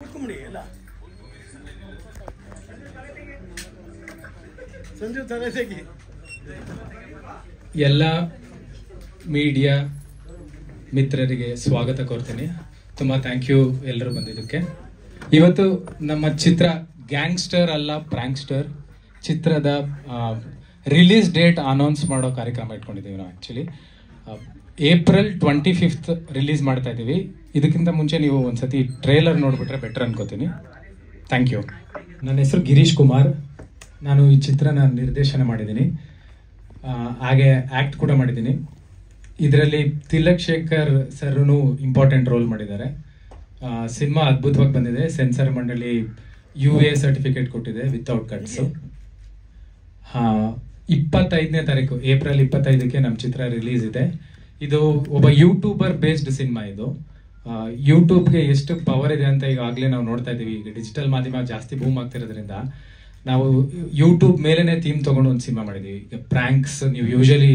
ಎಲ್ಲ ಮೀಡಿಯಾ ಮಿತ್ರರಿಗೆ ಸ್ವಾಗತ ಕೋರ್ತೀನಿ. ತುಂಬ ಥ್ಯಾಂಕ್ ಯು ಎಲ್ಲರೂ ಬಂದಿದ್ದಕ್ಕೆ. ಇವತ್ತು ನಮ್ಮ ಚಿತ್ರ ಗ್ಯಾಂಗ್ಸ್ಟರ್ ಅಲ್ಲ ಪ್ರಾಂಕ್ಸ್ಟರ್ ಚಿತ್ರದ ರಿಲೀಸ್ ಡೇಟ್ ಅನೌನ್ಸ್ ಮಾಡೋ ಕಾರ್ಯಕ್ರಮ ಇಟ್ಕೊಂಡಿದ್ದೀವಿ ನಾವು. ಆ್ಯಕ್ಚುಲಿ ಏಪ್ರಿಲ್ 25 ರಿಲೀಸ್ ಮಾಡ್ತಾ ಇದ್ದೀವಿ. ಇದಕ್ಕಿಂತ ಮುಂಚೆ ನೀವು ಒಂದ್ಸತಿ ಟ್ರೇಲರ್ ನೋಡಿಬಿಟ್ರೆ ಬೆಟರ್ ಅನ್ಕೋತೀನಿ. Thank you. ನನ್ನ ಹೆಸರು ಗಿರೀಶ್ ಕುಮಾರ್. ನಾನು ಈ ಚಿತ್ರನ ನಿರ್ದೇಶನ ಮಾಡಿದ್ದೀನಿ, ಹಾಗೆ ಆ್ಯಕ್ಟ್ ಕೂಡ ಮಾಡಿದ್ದೀನಿ. ಇದರಲ್ಲಿ ತಿಲಕ್ ಶೇಖರ್ ಸರ್ನು ಇಂಪಾರ್ಟೆಂಟ್ ರೋಲ್ ಮಾಡಿದ್ದಾರೆ. ಸಿನಿಮಾ ಅದ್ಭುತವಾಗಿ ಬಂದಿದೆ. ಸೆನ್ಸರ್ ಮಂಡಳಿ UA ಸರ್ಟಿಫಿಕೇಟ್ ಕೊಟ್ಟಿದೆ ವಿತೌಟ್ ಕಟ್ಸು. 25ನೇ ತಾರೀಕು ಏಪ್ರಿಲ್ 25ಕ್ಕೆ ನಮ್ಮ ಚಿತ್ರ ರಿಲೀಸ್ ಇದೆ. ಇದು ಒಬ್ಬ ಯೂಟ್ಯೂಬರ್ ಬೇಸ್ಡ್ ಸಿನಿಮಾ. ಇದು ಯೂಟ್ಯೂಬ್ಗೆ ಎಷ್ಟು ಪವರ್ ಇದೆ ಅಂತ ಈಗಾಗಲೇ ನಾವು ನೋಡ್ತಾ ಇದ್ದೀವಿ. ಈಗ ಡಿಜಿಟಲ್ ಮಾಧ್ಯಮ ಜಾಸ್ತಿ ಬೂಮ್ ಆಗ್ತಿರೋದ್ರಿಂದ ನಾವು ಯೂಟ್ಯೂಬ್ ಮೇಲೇನೆ ಥೀಮ್ ತೊಗೊಂಡು ಒಂದು ಸಿನಿಮಾ ಮಾಡಿದ್ದೀವಿ. ಈಗ ಪ್ರ್ಯಾಂಕ್ಸ್ ನೀವು ಯೂಶಲಿ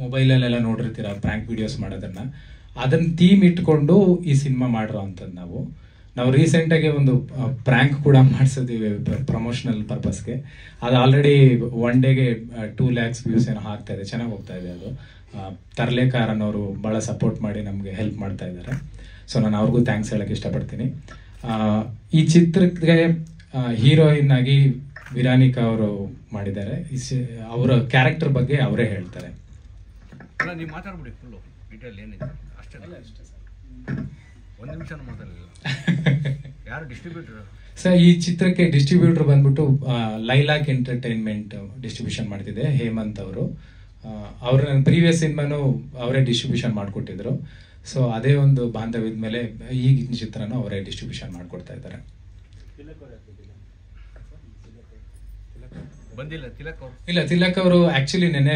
ಮೊಬೈಲಲ್ಲೆಲ್ಲ ನೋಡಿರ್ತೀರ, ಪ್ರ್ಯಾಂಕ್ ವಿಡಿಯೋಸ್ ಮಾಡೋದನ್ನ. ಅದನ್ನ ಥೀಮ್ ಇಟ್ಕೊಂಡು ಈ ಸಿನಿಮಾ ಮಾಡಿರೋ ಅಂಥದ್ದು. ನಾವು ರೀಸೆಂಟಾಗಿ ಒಂದು ಪ್ರ್ಯಾಂಕ್ ಕೂಡ ಮಾಡಿಸಿದ್ದೀವಿ ಪ್ರಮೋಷನಲ್ ಪರ್ಪಸ್ಗೆ. ಅದು ಆಲ್ರೆಡಿ ಒನ್ ಡೇಗೆ 2 lakhs ವ್ಯೂಸ್ ಏನೋ ಆಗ್ತಾ ಇದೆ. ಚೆನ್ನಾಗಿ ಹೋಗ್ತಾ ಇದೆ. ಅದು ತರ್ಲೇಕಾರ್ ಅನ್ನೋರು ಭಾಳ ಸಪೋರ್ಟ್ ಮಾಡಿ ನಮಗೆ ಹೆಲ್ಪ್ ಮಾಡ್ತಾ ಇದ್ದಾರೆ. ಸೊ ನಾನು ಅವ್ರಿಗೂ ಥ್ಯಾಂಕ್ಸ್ ಹೇಳಕ್ಕೆ ಇಷ್ಟಪಡ್ತೀನಿ. ಈ ಚಿತ್ರಕ್ಕೆ ಹೀರೋಯಿನ್ ಆಗಿ ವಿರಾನಿಕಾ ಅವರು ಮಾಡಿದ್ದಾರೆ. ಅವರ ಕ್ಯಾರೆಕ್ಟರ್ ಬಗ್ಗೆ ಅವರೇ ಹೇಳ್ತಾರೆ. ನೀವು ಮಾತಾಡ್ಬಿಡಿ ಫುಲ್ಲು ಡೀಟೇಲ್ ಏನಿದೆ ಅಷ್ಟೇ. ಒಂದು ನಿಮಿಷ ಮಾತಾಡಲಿಲ್ಲ. ಯಾರು ಡಿಸ್ಟ್ರಿಬ್ಯೂಟರ್ ಸರ್? ಈ ಚಿತ್ರಕ್ಕೆ ಡಿಸ್ಟ್ರಿಬ್ಯೂಟರ್ ಬಂದ್ಬಿಟ್ಟು ಲೈಲಾಕ್ ಎಂಟರ್ಟೈನ್ಮೆಂಟ್ ಡಿಸ್ಟ್ರಿಬ್ಯೂಷನ್ ಮಾಡ್ತಿದೆ, ಹೇಮಂತ್ ಅವರು. ಅವ್ರ ನನ್ನ ಪ್ರೀವಿಯಸ್ ಸಿನಿಮಾನು ಅವರೇ ಡಿಸ್ಟ್ರಿಬ್ಯೂಷನ್ ಮಾಡಿಕೊಟ್ಟಿದ್ರು. ಸೊ ಅದೇ ಒಂದು ಬಾಂಧವ್ಯದ ಮೇಲೆ ಈ ಚಿತ್ರನೂ ಅವರೇ ಡಿಸ್ಟ್ರಿಬ್ಯೂಷನ್ ಮಾಡಿಕೊಡ್ತಾ ಇದ್ದಾರೆ. ಬಂದಿಲ್ಲ ತಿಲಕ್ ಅವರು? ಇಲ್ಲ, ತಿಲಕ್ ಅವರು ಆಕ್ಚುಲಿ ನೆನ್ನೆ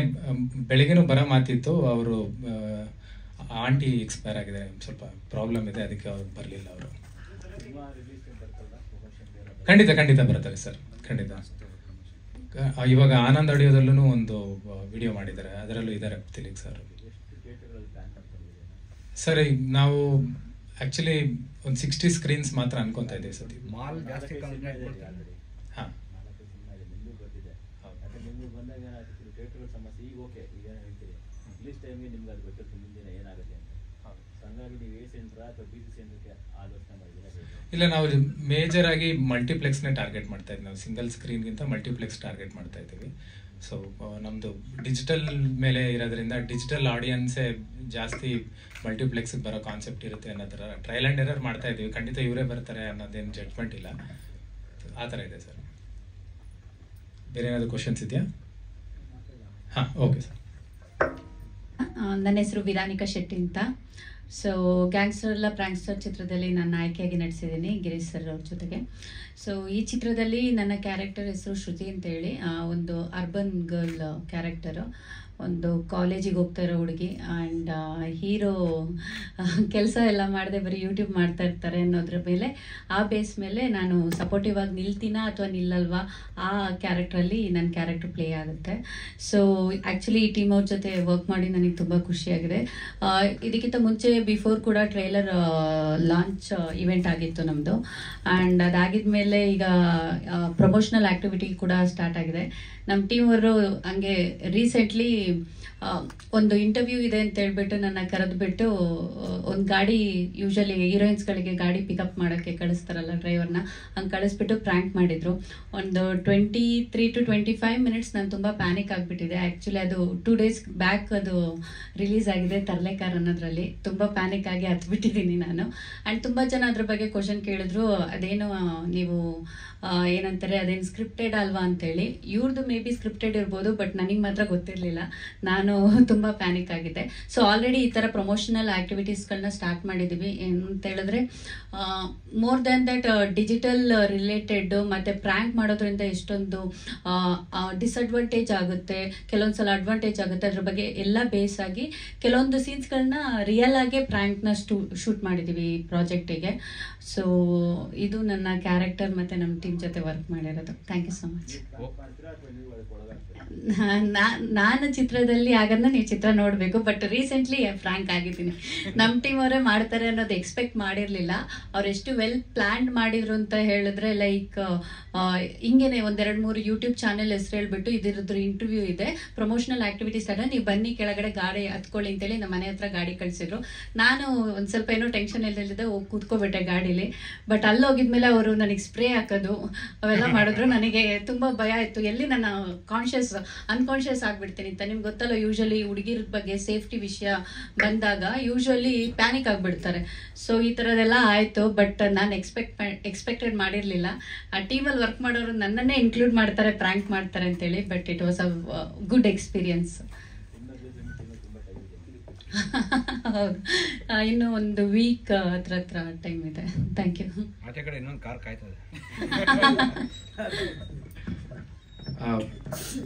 ಬೆಳಗ್ಗೆನೂ ಬರೋ ಮಾತಿತ್ತು. ಅವರು ಆಂಟಿ ಎಕ್ಸ್ಪೈರ್ ಆಗಿದೆ, ಸ್ವಲ್ಪ ಪ್ರಾಬ್ಲಮ್ ಇದೆ, ಅದಕ್ಕೆ ಅವ್ರು ಬರಲಿಲ್ಲ. ಅವರು ಖಂಡಿತ ಬರ್ತಾರೆ ಸರ್, ಖಂಡಿತ. ಇವಾಗ ಆನಂದ್ ಆಡಿಯೋದಲ್ಲೂ ಒಂದು ವಿಡಿಯೋ ಮಾಡಿದ್ದಾರೆ, ಅದರಲ್ಲೂ ಇದ್ದಾರೆ ತಿಲಕ್ ಸರ್. ಸರ್ ನಾವು ಆಕ್ಚುಲಿ ಒಂದು 60 ಸ್ಕ್ರೀನ್ಸ್ ಮಾತ್ರ ಅನ್ಕೊಂತಾ ಇದ್ದೀವಿ ಸತಿ. ಮಾಲ್ ಜಾಸ್ತಿ ಹಾಂ, ಇಲ್ಲ, ನಾವು ಮೇಜರ್ ಆಗಿ ಮಲ್ಟಿಪ್ಲೆಕ್ಸ್ನೇ ಟಾರ್ಗೆಟ್ ಮಾಡ್ತಾ ಇದ್ದೀವಿ. ನಾವು ಸಿಂಗಲ್ ಸ್ಕ್ರೀನ್ಗಿಂತ ಮಲ್ಟಿಪ್ಲೆಕ್ಸ್ ಟಾರ್ಗೆಟ್ ಮಾಡ್ತಾ ಇದ್ದೀವಿ. ಸೊ ನಮ್ಮದು ಡಿಜಿಟಲ್ ಮೇಲೆ ಇರೋದ್ರಿಂದ ಡಿಜಿಟಲ್ ಆಡಿಯನ್ಸೇ ಜಾಸ್ತಿ ಮಲ್ಟಿಪ್ಲೆಕ್ಸ್ಗೆ ಬರೋ ಕಾನ್ಸೆಪ್ಟ್ ಇರುತ್ತೆ ಅನ್ನೋ ಥರ ಟ್ರಯಲ್ ಆ್ಯಂಡ್ ಎರರ್ ಮಾಡ್ತಾ ಇದ್ದೀವಿ. ಖಂಡಿತ ಇವರೇ ಬರ್ತಾರೆ ಅನ್ನೋದೇನು ಜಡ್ಜ್ಮೆಂಟ್ ಇಲ್ಲ, ಆ ಥರ ಇದೆ ಸರ್. ಬೇರೆ ಏನಾದರೂ ಕ್ವಶನ್ಸ್ ಇದೆಯಾ? ಹಾಂ, ಓಕೆ ಸರ್. ನನ್ನ ಹೆಸರು ವಿರಾನಿಕಾ ಶೆಟ್ಟಿ ಅಂತ. ಸೊ ಗ್ಯಾಂಗ್ಸ್ಟರ್ ಅಲ್ಲ ಪ್ರಾಂಕ್ಸ್ಟರ್ ಚಿತ್ರದಲ್ಲಿ ನಾನು ಆಯ್ಕೆಯಾಗಿ ನಟಿಸಿದ್ದೀನಿ ಗಿರೀಶ್ ಸರ್ ಅವ್ರ ಜೊತೆಗೆ. ಸೊ ಈ ಚಿತ್ರದಲ್ಲಿ ನನ್ನ ಕ್ಯಾರೆಕ್ಟರ್ ಹೆಸರು ಶ್ರುತಿ ಅಂತೇಳಿ, ಒಂದು ಅರ್ಬನ್ ಗರ್ಲ್ ಕ್ಯಾರೆಕ್ಟರು. ಒಂದು ಕಾಲೇಜಿಗೆ ಹೋಗ್ತಾ ಇರೋ ಹುಡುಗಿ. ಆ್ಯಂಡ್ ಹೀರೋ ಕೆಲಸ ಎಲ್ಲ ಮಾಡದೆ ಬರೀ ಯೂಟ್ಯೂಬ್ ಮಾಡ್ತಾ ಇರ್ತಾರೆ ಅನ್ನೋದ್ರ ಮೇಲೆ, ಆ ಬೇಸ್ ಮೇಲೆ ನಾನು ಸಪೋರ್ಟಿವ್ ಆಗಿ ನಿಲ್ತೀನಾ ಅಥವಾ ನಿಲ್ಲಲ್ವಾ, ಆ ಕ್ಯಾರೆಕ್ಟ್ರಲ್ಲಿ ನನ್ನ ಕ್ಯಾರೆಕ್ಟರ್ ಪ್ಲೇ ಆಗುತ್ತೆ. ಸೊ ಆ್ಯಕ್ಚುಲಿ ಈ ಟೀಮ್ ಅವ್ರ ಜೊತೆ ವರ್ಕ್ ಮಾಡಿ ನನಗೆ ತುಂಬ ಖುಷಿಯಾಗಿದೆ. ಇದಕ್ಕಿಂತ ಮುಂಚೆ ಬಿಫೋರ್ ಕೂಡ ಟ್ರೈಲರ್ ಲಾಂಚ್ ಇವೆಂಟ್ ಆಗಿತ್ತು ನಮ್ಮದು. ಆ್ಯಂಡ್ ಅದಾಗಿದ್ಮೇಲೆ ಈಗ ಪ್ರಮೋಷನಲ್ ಆ್ಯಕ್ಟಿವಿಟಿ ಕೂಡ ಸ್ಟಾರ್ಟ್ ಆಗಿದೆ. ನಮ್ಮ ಟೀಮ್ ಅವರು ಹಂಗೆ ರೀಸೆಂಟ್ಲಿ ಒಂದು ಇಂಟರ್ವ್ಯೂ ಇದೆ ಅಂತ ಹೇಳ್ಬಿಟ್ಟು ನನ್ನ ಕರೆದುಬಿಟ್ಟು ಒಂದು ಗಾಡಿ, ಯೂಶಲಿ ಹೀರೋಯಿನ್ಸ್ಗಳಿಗೆ ಗಾಡಿ ಪಿಕಪ್ ಮಾಡೋಕ್ಕೆ ಕಳಿಸ್ತಾರಲ್ಲ ಡ್ರೈವರ್ನ, ಹಂಗೆ ಕಳಿಸ್ಬಿಟ್ಟು ಪ್ರ್ಯಾಂಕ್ ಮಾಡಿದ್ರು. ಒಂದು 23 to 25 minutes ನಾನು ತುಂಬ ಪ್ಯಾನಿಕ್ ಆಗಿಬಿಟ್ಟಿದೆ. ಆ್ಯಕ್ಚುಲಿ ಅದು 2 days ಬ್ಯಾಕ್ ಅದು ರಿಲೀಸ್ ಆಗಿದೆ, ತರ್ಲೇಕಾರ್ ಅನ್ನೋದ್ರಲ್ಲಿ. ತುಂಬ ಪ್ಯಾನಿಕ್ ಆಗಿ ಹತ್ಬಿಟ್ಟಿದ್ದೀನಿ ನಾನು. ಆ್ಯಂಡ್ ತುಂಬ ಜನ ಅದ್ರ ಬಗ್ಗೆ ಕ್ವಶನ್ ಕೇಳಿದ್ರು, ಅದೇನು ನೀವು ಏನಂತಾರೆ ಅದೇನು ಸ್ಕ್ರಿಪ್ಟೆಡ್ ಅಲ್ವಾ ಅಂತೇಳಿ. ಇವ್ರದ್ದು ಮೇ ಬಿ ಸ್ಕ್ರಿಪ್ಟೆಡ್ ಇರ್ಬೋದು, ಬಟ್ ನನಗೆ ಮಾತ್ರ ಗೊತ್ತಿರಲಿಲ್ಲ. ನಾನು ತುಂಬ ಪ್ಯಾನಿಕ್ ಆಗಿದ್ದೆ. ಸೊ ಆಲ್ರೆಡಿ ಈ ಥರ ಪ್ರಮೋಷನಲ್ ಆ್ಯಕ್ಟಿವಿಟೀಸ್ಗಳನ್ನ ಸ್ಟಾರ್ಟ್ ಮಾಡಿದ್ದೀವಿ. ಏನಂತ ಹೇಳಿದ್ರೆ more than that digital related ಮತ್ತು ಪ್ರ್ಯಾಂಕ್ ಮಾಡೋದ್ರಿಂದ ಎಷ್ಟೊಂದು ಡಿಸ್ಅಡ್ವಾಂಟೇಜ್ ಆಗುತ್ತೆ, ಕೆಲವೊಂದ್ಸಲ ಅಡ್ವಾಂಟೇಜ್ ಆಗುತ್ತೆ. ಅದ್ರ ಬಗ್ಗೆ ಎಲ್ಲ ಬೇಸ್ ಆಗಿ ಕೆಲವೊಂದು ಸೀನ್ಸ್ಗಳನ್ನ ರಿಯಲ್ ಆಗೇ ಪ್ರ್ಯಾಂಕ್ನ ಶೂಟ್ ಮಾಡಿದ್ದೀವಿ ಈ ಪ್ರಾಜೆಕ್ಟಿಗೆ. ಸೊ ಇದು ನನ್ನ ಕ್ಯಾರೆಕ್ಟರ್ ಮತ್ತು ನಮ್ಮ ಟೀಮ್ ಜೊತೆ ವರ್ಕ್ ಮಾಡಿರೋದು. Thank you so much. ನಾನು ಚಿತ್ರ ಚಿತ್ರದಲ್ಲಿ ಆಗೋದನ್ನ ನೀವು ಚಿತ್ರ ನೋಡಬೇಕು. ಬಟ್ ರೀಸೆಂಟ್ಲಿ ಫ್ರಾಂಕ್ ಆಗಿದ್ದೀನಿ. ನಮ್ಮ ಟೀಮ್ ಅವರೇ ಮಾಡ್ತಾರೆ ಅನ್ನೋದು ಎಕ್ಸ್ಪೆಕ್ಟ್ ಮಾಡಿರಲಿಲ್ಲ. ಅವ್ರು ಎಷ್ಟು ವೆಲ್ ಪ್ಲ್ಯಾನ್ ಮಾಡಿದ್ರು ಅಂತ ಹೇಳಿದ್ರೆ, ಲೈಕ್ ಹಿಂಗೇನೆ 1-2-3 ಯೂಟ್ಯೂಬ್ ಚಾನೆಲ್ ಹೆಸರು ಹೇಳ್ಬಿಟ್ಟು ಇದ್ರದ್ದು ಇಂಟರ್ವ್ಯೂ ಇದೆ, ಪ್ರಮೋಷನಲ್ ಆಕ್ಟಿವಿಟೀಸ್ ಅನ್ನ ನೀವು ಬನ್ನಿ ಕೆಳಗಡೆ ಗಾಡಿ ಹತ್ಕೊಳ್ಳಿ ಅಂತೇಳಿ ನಮ್ಮ ಮನೆ ಹತ್ರ ಗಾಡಿ ಕಳಿಸಿದ್ರು. ನಾನು ಒಂದು ಸ್ವಲ್ಪ ಏನೋ ಟೆನ್ಷನ್ ಇಲ್ಲದೆ ಹೋಗಿ ಕೂತ್ಕೋಬಿಟ್ಟೆ ಗಾಡೀಲಿ. ಬಟ್ ಅಲ್ಲಿ ಹೋಗಿದ್ಮೇಲೆ ಅವರು ನನಗೆ ಸ್ಪ್ರೇ ಹಾಕೋದು ಅವೆಲ್ಲ ಮಾಡಿದ್ರು. ನನಗೆ ತುಂಬ ಭಯ ಆಯಿತು, ಎಲ್ಲಿ ನನ್ನ ಅನ್ಕಾನ್ಷಿಯಸ್ ಆಗಿಬಿಡ್ತೀನಿ ಅಂತ. ನಿಮ್ಗೆ ಗೊತ್ತಲ್ಲ, ಯೂಶಲಿ ಹುಡುಗಿರ ಬಗ್ಗೆ ಸೇಫ್ಟಿ ವಿಷಯ ಬಂದಾಗ ಯೂಶಲಿ ಪ್ಯಾನಿಕ್ ಆಗಿಬಿಡ್ತಾರೆ. ಸೊ ಈ ಥರದ್ದೆಲ್ಲ ಆಯಿತು. ಬಟ್ ನಾನು ಎಕ್ಸ್ಪೆಕ್ಟೆಡ್ ಮಾಡಿರಲಿಲ್ಲ. ಆ ಟೀಮಲ್ಲಿ ವರ್ಕ್ ಮಾಡೋರು ನನ್ನನ್ನೇ ಇನ್ಕ್ಲೂಡ್ ಮಾಡ್ತಾರೆ, ಪ್ರ್ಯಾಂಕ್ ಮಾಡ್ತಾರೆ ಅಂತೇಳಿ. But it was a good experience. ಹೌದು, ಇನ್ನು ಒಂದು ವೀಕ್ ಹತ್ರ ಟೈಮ್ ಇದೆ. Thank you. ಆಚೆ ಕಡೆ ಇನ್ನೊಂದು ಕಾರ್ ಕಾಯ್ತದೆ.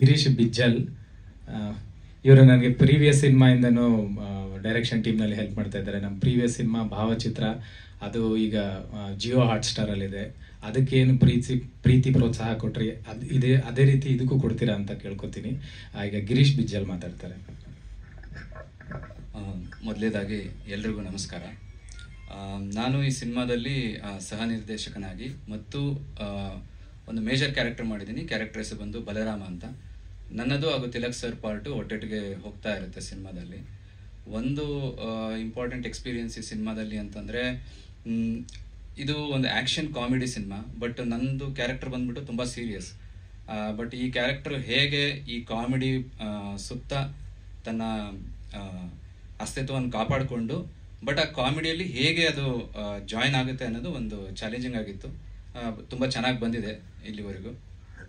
ಗಿರೀಶ್ ಬಿಜ್ಜಲ್ ಇವರು ನನಗೆ ಪ್ರೀವಿಯಸ್ ಸಿನಿಮಾಯಿಂದನೂ ಡೈರೆಕ್ಷನ್ ಟೀಮ್ನಲ್ಲಿ ಹೆಲ್ಪ್ ಮಾಡ್ತಾ ಇದ್ದಾರೆ. ನಮ್ಮ ಪ್ರೀವಿಯಸ್ ಸಿನಿಮಾ ಭಾವಚಿತ್ರ, ಅದು ಈಗ ಜಿಯೋ ಹಾಟ್ಸ್ಟಾರಲ್ಲಿದೆ. ಅದಕ್ಕೇನು ಪ್ರೀತಿ ಪ್ರೋತ್ಸಾಹ ಕೊಟ್ರಿ, ಅದೇ ರೀತಿ ಇದಕ್ಕೂ ಕೊಡ್ತೀರಾ ಅಂತ ಕೇಳ್ಕೊತೀನಿ. ಈಗ ಗಿರೀಶ್ ಬಿಜ್ಜಲ್ ಮಾತಾಡ್ತಾರೆ. ಮೊದಲೇದಾಗಿ ಎಲ್ರಿಗೂ ನಮಸ್ಕಾರ. ನಾನು ಈ ಸಿನಿಮಾದಲ್ಲಿ ಸಹ ನಿರ್ದೇಶಕನಾಗಿ ಮತ್ತು ಒಂದು ಮೇಜರ್ ಕ್ಯಾರೆಕ್ಟರ್ ಮಾಡಿದ್ದೀನಿ. ಕ್ಯಾರೆಕ್ಟರ್ ಹೆಸರು ಬಂದು ಬಲರಾಮ ಅಂತ. ನನ್ನದು ಹಾಗೂ ತಿಲಕ್ ಸರ್ ಪಾರ್ಟು ಒಟ್ಟೊಟ್ಟಿಗೆ ಹೋಗ್ತಾ ಇರುತ್ತೆ ಸಿನಿಮಾದಲ್ಲಿ. ಒಂದು ಇಂಪಾರ್ಟೆಂಟ್ ಎಕ್ಸ್ಪೀರಿಯನ್ಸ್ ಈ ಸಿನಿಮಾದಲ್ಲಿ ಅಂತಂದರೆ, ಇದು ಒಂದು ಆ್ಯಕ್ಷನ್ ಕಾಮಿಡಿ ಸಿನಿಮಾ. ಬಟ್ ನನ್ನದು ಕ್ಯಾರೆಕ್ಟರ್ ಬಂದ್ಬಿಟ್ಟು ತುಂಬ ಸೀರಿಯಸ್. ಬಟ್ ಈ ಕ್ಯಾರೆಕ್ಟರ್ ಹೇಗೆ ಈ ಕಾಮಿಡಿ ಸುತ್ತ ತನ್ನ ಅಸ್ತಿತ್ವವನ್ನು ಕಾಪಾಡಿಕೊಂಡು ಬಟ್ ಆ ಕಾಮಿಡಿಯಲ್ಲಿ ಹೇಗೆ ಅದು ಜಾಯಿನ್ ಆಗುತ್ತೆ ಅನ್ನೋದು ಒಂದು ಚಾಲೆಂಜಿಂಗ್ ಆಗಿತ್ತು. ತುಂಬ ಚೆನ್ನಾಗಿ ಬಂದಿದೆ ಇಲ್ಲಿವರೆಗೂ,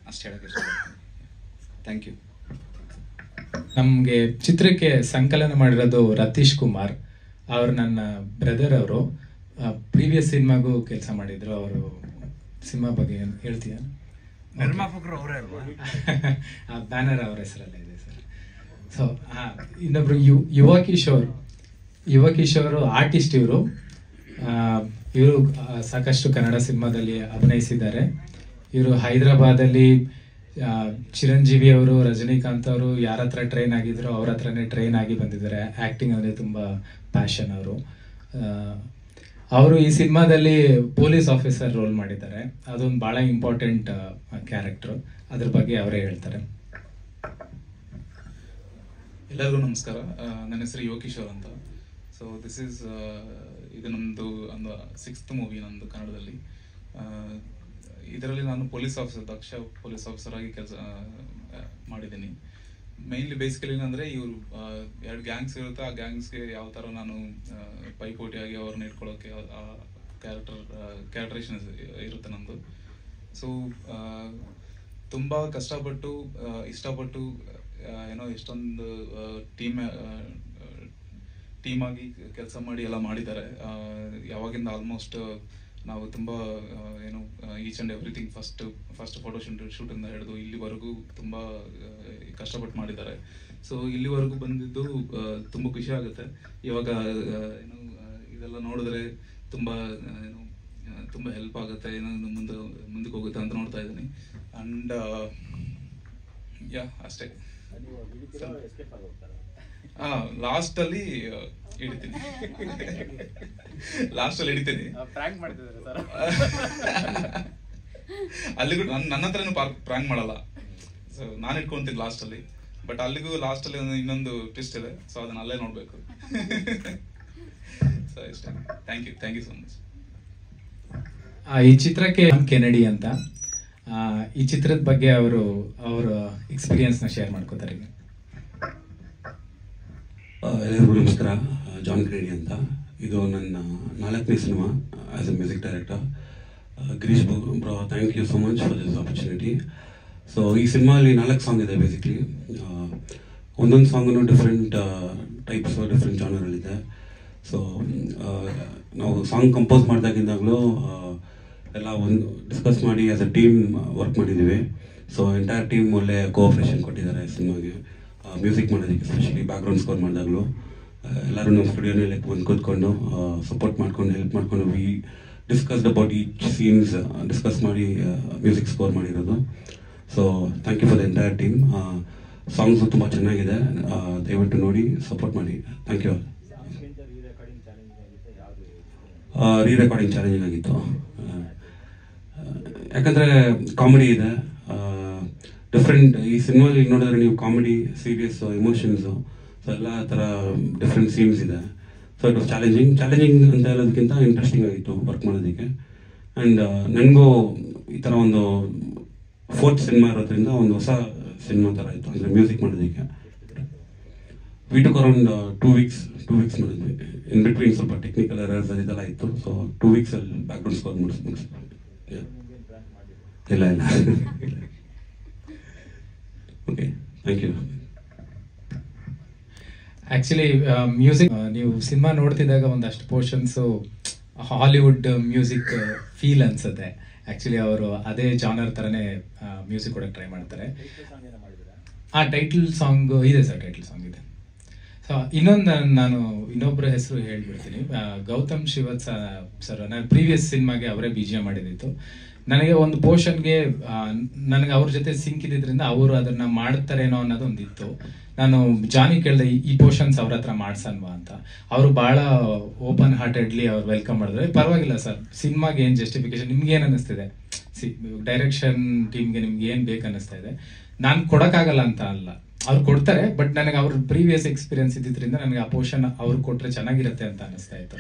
ಅಷ್ಟು ಹೇಳೋಕ್ಕೆ ಇಷ್ಟಪಡ್ತೀನಿ. Thank you. ನಮಗೆ ಚಿತ್ರಕ್ಕೆ ಸಂಕಲನ ಮಾಡಿರೋದು ರತೀಶ್ ಕುಮಾರ್ ಅವರು, ನನ್ನ ಬ್ರದರ್. ಅವರು ಪ್ರೀವಿಯಸ್ ಸಿನಿಮಾಗೂ ಕೆಲಸ ಮಾಡಿದ್ರು. ಅವರು ಸಿನಿಮಾ ಬಗ್ಗೆ ಹೇಳ್ತೀಯಾ? ನಿರ್ಮಾಪಕರು ಅವರೇ ಅಲ್ವಾ? ಬ್ಯಾನರ್ ಅವ್ರ ಹೆಸರಲ್ಲೇ ಇದೆ ಸರ್. ಸೊ ಇನ್ನೊಬ್ರು ಯುವ ಕಿಶೋರ್ ಆರ್ಟಿಸ್ಟ್. ಇವರು ಸಾಕಷ್ಟು ಕನ್ನಡ ಸಿನಿಮಾದಲ್ಲಿ ಅಭಿನಯಿಸಿದ್ದಾರೆ. ಇವರು ಹೈದರಾಬಾದಲ್ಲಿ ಚಿರಂಜೀವಿ ಅವರು, ರಜನಿಕಾಂತ್ ಅವರು ಯಾರ ಹತ್ರ ಟ್ರೈನ್ ಆಗಿದ್ರು ಅವ್ರ ಹತ್ರನೇ ಟ್ರೈನ್ ಆಗಿ ಬಂದಿದ್ದಾರೆ. ಆ್ಯಕ್ಟಿಂಗ್ ಅಂದರೆ ತುಂಬ ಪ್ಯಾಷನ್ ಅವರು. ಅವರು ಈ ಸಿನಿಮಾದಲ್ಲಿ ಪೊಲೀಸ್ ಆಫೀಸರ್ ರೋಲ್ ಮಾಡಿದ್ದಾರೆ. ಅದೊಂದು ಭಾಳ ಇಂಪಾರ್ಟೆಂಟ್ ಕ್ಯಾರೆಕ್ಟ್ರು. ಅದ್ರ ಬಗ್ಗೆ ಅವರೇ ಹೇಳ್ತಾರೆ. ಎಲ್ಲರಿಗೂ ನಮಸ್ಕಾರ. ನನ್ನ ಹೆಸರು ಯುವ ಕಿಶೋರ್ ಅಂತ. ಸೊ ಇದು ನಮ್ಮದು ಒಂದು 6th ಮೂವಿ ನಮ್ಮದು ಕನ್ನಡದಲ್ಲಿ. ಇದರಲ್ಲಿ ನಾನು ದಕ್ಷ ಪೊಲೀಸ್ ಆಫೀಸರ್ ಆಗಿ ಕೆಲಸ ಮಾಡಿದ್ದೀನಿ. ಮೇನ್ಲಿ ಬೇಸಿಕಲಿ ಏನಂದರೆ, ಇವರು 2 ಗ್ಯಾಂಗ್ಸ್ ಇರುತ್ತೆ. ಆ ಗ್ಯಾಂಗ್ಸ್ಗೆ ಯಾವ ಥರ ನಾನು ಪೈಪೋಟಿಯಾಗಿ ಅವ್ರನ್ನ ಇಟ್ಕೊಳ್ಳೋಕ್ಕೆ ಕ್ಯಾರೆಕ್ಟರೇಷನ್ ಇರುತ್ತೆ ನಮ್ಮದು. ಸೊ ತುಂಬ ಕಷ್ಟಪಟ್ಟು ಇಷ್ಟಪಟ್ಟು ಎಷ್ಟೊಂದು ಟೀಮ್ ಆಗಿ ಕೆಲಸ ಮಾಡಿ ಎಲ್ಲ ಮಾಡಿದ್ದಾರೆ. ಯಾವಾಗಿಂದ ಆಲ್ಮೋಸ್ಟ್ ನಾವು ತುಂಬ each and everything first photo ಶೂಟಿಂದ ಹಿಡಿದು ಇಲ್ಲಿವರೆಗೂ ತುಂಬ ಕಷ್ಟಪಟ್ಟು ಮಾಡಿದ್ದಾರೆ. ಸೊ ಇಲ್ಲಿವರೆಗೂ ಬಂದಿದ್ದು ತುಂಬ ಖುಷಿ ಆಗುತ್ತೆ. ಇವಾಗ ಇದೆಲ್ಲ ನೋಡಿದ್ರೆ ತುಂಬ ಹೆಲ್ಪ್ ಆಗುತ್ತೆ, ಮುಂದಕ್ಕೆ ಹೋಗುತ್ತೆ ಅಂತ ನೋಡ್ತಾ ಇದ್ದೀನಿ. ಆ್ಯಂಡ್ ಅಷ್ಟೇ. ಲಾಸ್ಟಲ್ಲಿ ಹಿಡಿತೀನಿ. ಅಲ್ಲಿಗೂ ನನ್ನ ಹತ್ರನೂ ಪ್ರಾಂಕ್ ಮಾಡಲ್ಲ. ಸೊ ನಾನು ಇಟ್ಕೊಂತೀನಿ ಲಾಸ್ಟಲ್ಲಿ. ಬಟ್ ಅಲ್ಲಿಗೂ ಲಾಸ್ಟಲ್ಲಿ ಇನ್ನೊಂದು ಟ್ವಿಸ್ಟ್ ಇದೆ. ಸೊ ಅದನ್ನ ಅಲ್ಲೇ ನೋಡ್ಬೇಕು. ಸೊ ಇಷ್ಟೇ. Thank you so much. ಈ ಚಿತ್ರಕ್ಕೆ ಕೆನಡಿ ಅಂತ, ಈ ಚಿತ್ರದ ಬಗ್ಗೆ ಅವರ ಎಕ್ಸ್ಪೀರಿಯನ್ಸ್ನ ಶೇರ್ ಮಾಡ್ಕೋತಾರೆ. ಎಲ್ಲರಿಗೂ ನಮಸ್ಕಾರ. ಜಾನ್ ಕೆನಡಿ ಅಂತ. ಇದು ನನ್ನ 4ನೇ cinema as a music director. Girish bro, thank you so much for this opportunity. So ಈ ಸಿನಿಮಾಲಿ 4 ಸಾಂಗ್ ಇದೆ ಬೇಸಿಕ್ಲಿ. ಒಂದೊಂದು ಸಾಂಗನ್ನು ಡಿಫ್ರೆಂಟ್ ಟೈಪ್ಸ್, ಡಿಫ್ರೆಂಟ್ ಜಾನರಲ್ಲಿದೆ. ಸೊ ನಾವು ಸಾಂಗ್ ಕಂಪೋಸ್ ಮಾಡಿದಾಗಿಂದಾಗಲೂ ಎಲ್ಲ ಒಂದು ಡಿಸ್ಕಸ್ ಮಾಡಿ ಆ್ಯಸ್ ಎ ಟೀಮ್ ವರ್ಕ್ ಮಾಡಿದ್ದೀವಿ. ಸೊ ಎಂಟೈರ್ ಟೀಮ್ ಒಳ್ಳೆ ಕೋಆಪ್ರೇಷನ್ ಕೊಟ್ಟಿದ್ದಾರೆ ಸಿನಿಮಾಗೆ. ಮ್ಯೂಸಿಕ್ ಮಾಡೋದಕ್ಕೆ ಎಸ್ಪೆಷಲಿ ಬ್ಯಾಕ್ಗ್ರೌಂಡ್ ಸ್ಕೋರ್ ಮಾಡಿದಾಗಲೂ ಎಲ್ಲರೂ ನಮ್ಮ ಸ್ಟುಡಿಯೋನಲ್ಲಿ ಬಂದು ಕೂತ್ಕೊಂಡು ಸಪೋರ್ಟ್ ಮಾಡ್ಕೊಂಡು ಹೆಲ್ಪ್ ಮಾಡಿಕೊಂಡು we discussed about each scenes discuss ಮಾಡಿ ಮ್ಯೂಸಿಕ್ ಸ್ಕೋರ್ ಮಾಡಿರೋದು. So thank you for the entire team. Songs ತುಂಬ ಚೆನ್ನಾಗಿದೆ. ದಯವಿಟ್ಟು ನೋಡಿ ಸಪೋರ್ಟ್ ಮಾಡಿ. Thank you. Re recording challenging ಆಗಿತ್ತು, ಯಾಕಂದರೆ ಕಾಮಿಡಿ ಇದೆ, ಡಿಫ್ರೆಂಟ್. ಈ ಸಿನಿಮಾಲಿ ನೋಡಿದ್ರೆ ನೀವು ಕಾಮಿಡಿ, ಸೀರಿಯಸ್ಸು, ಎಮೋಷನ್ಸು, ಸೊ ಎಲ್ಲ ಥರ ಡಿಫ್ರೆಂಟ್ ಸೀನ್ಸ್ ಇದೆ. ಸೊ ಇಟ್ ವಾಸ್ ಚಾಲೆಂಜಿಂಗ್ ಅಂತ ಹೇಳೋದಕ್ಕಿಂತ ಇಂಟ್ರೆಸ್ಟಿಂಗ್ ಆಗಿತ್ತು ವರ್ಕ್ ಮಾಡೋದಕ್ಕೆ. ಆ್ಯಂಡ್ ನನಗೂ ಈ ಥರ ಒಂದು 4th ಸಿನಿಮಾ ಇರೋದ್ರಿಂದ ಒಂದು ಹೊಸ ಸಿನಿಮಾ ಥರ ಇತ್ತು, ಅಂದರೆ ಮ್ಯೂಸಿಕ್ ಮಾಡೋದಕ್ಕೆ. ವಿ ಟುಕ್ ಅರೌಂಡ್ 2 ವೀಕ್ಸ್ ಮಾಡಿದ್ವಿ. ಇನ್ ಬಿಟ್ವೀನ್ ಸ್ವಲ್ಪ ಟೆಕ್ನಿಕಲ್ ಎರರ್ಸ್ ಇದೆಲ್ಲ ಇತ್ತು. ಸೊ 2 ವೀಕ್ಸಲ್ಲಿ ಬ್ಯಾಕ್ಗ್ರೌಂಡ್ ಸ್ಕೋರ್ ಮುಗಿಸ್ಬಿಟ್ಟು ಇಲ್ಲ okay, thank you. Actually music ನೀವು ಸಿನಿಮಾ ನೋಡ್ತಿದ್ದಾಗ ಒಂದಷ್ಟು ಪೋರ್ಷನ್ಸು ಹಾಲಿವುಡ್ ಮ್ಯೂಸಿಕ್ ಫೀಲ್ ಅನ್ಸುತ್ತೆ. ಆ್ಯಕ್ಚುಲಿ ಅವರು ಅದೇ ಜಾನರ್ ಥರನೇ ಮ್ಯೂಸಿಕ್ ಕೊಡೋಕ್ಕೆ ಟ್ರೈ ಮಾಡ್ತಾರೆ. ಟೈಟಲ್ ಸಾಂಗ್ ಇದೆ ಸರ್, ಟೈಟಲ್ ಸಾಂಗ್ ಇದೆ. ಸೊ ನಾನು ಇನ್ನೊಬ್ಬರ ಹೆಸರು ಹೇಳ್ಬಿಡ್ತೀನಿ. ಗೌತಮ್ ಶಿವತ್ ಸರ್, ನಾನು ಪ್ರೀವಿಯಸ್ ಸಿನಿಮಾಗೆ ಅವರೇ BGM ಮಾಡಿದ್ದಿತ್ತು. ನನಗೆ ಒಂದು ಪೋರ್ಷನ್ಗೆ ನನಗೆ ಅವ್ರ ಜೊತೆ ಸಿಂಕ್ ಇದ್ದಿದ್ರಿಂದ ಅವರು ಅದನ್ನ ಮಾಡ್ತಾರೇನೋ ಅನ್ನೋದು ಒಂದಿತ್ತು. ನಾನು ಜಾನಿ ಕೇಳಿದೆ ಈ ಪೋರ್ಷನ್ಸ್ ಅವ್ರ ಹತ್ರ ಮಾಡ್ಸನ್ವಾ ಅಂತ. ಅವರು ಭಾಳ ಓಪನ್ ಹಾರ್ಟೆಡ್ಲಿ ಅವ್ರು ವೆಲ್ಕಮ್ ಮಾಡಿದ್ರೆ, ಪರವಾಗಿಲ್ಲ ಸರ್, ಸಿನಿಮಾಗೆ ಏನು ಜಸ್ಟಿಫಿಕೇಶನ್, ನಿಮ್ಗೆ ಏನು ಅನ್ನಿಸ್ತಿದೆ, ಡೈರೆಕ್ಷನ್ ಟೀಮ್ಗೆ ನಿಮ್ಗೆ ಏನು ಬೇಕು ಅನ್ನಿಸ್ತಾ ಇದೆ, ನಾನು ಕೊಡೋಕ್ಕಾಗಲ್ಲ ಅಂತ ಅಲ್ಲ, ಅವ್ರು ಕೊಡ್ತಾರೆ. ಬಟ್ ನನಗೆ ಅವ್ರ ಪ್ರೀವಿಯಸ್ ಎಕ್ಸ್ಪೀರಿಯನ್ಸ್ ಇದ್ದಿದ್ರಿಂದ ನನಗೆ ಆ ಪೋರ್ಷನ್ ಅವ್ರು ಕೊಟ್ಟರೆ ಚೆನ್ನಾಗಿರುತ್ತೆ ಅಂತ ಅನಿಸ್ತಾ ಇತ್ತು.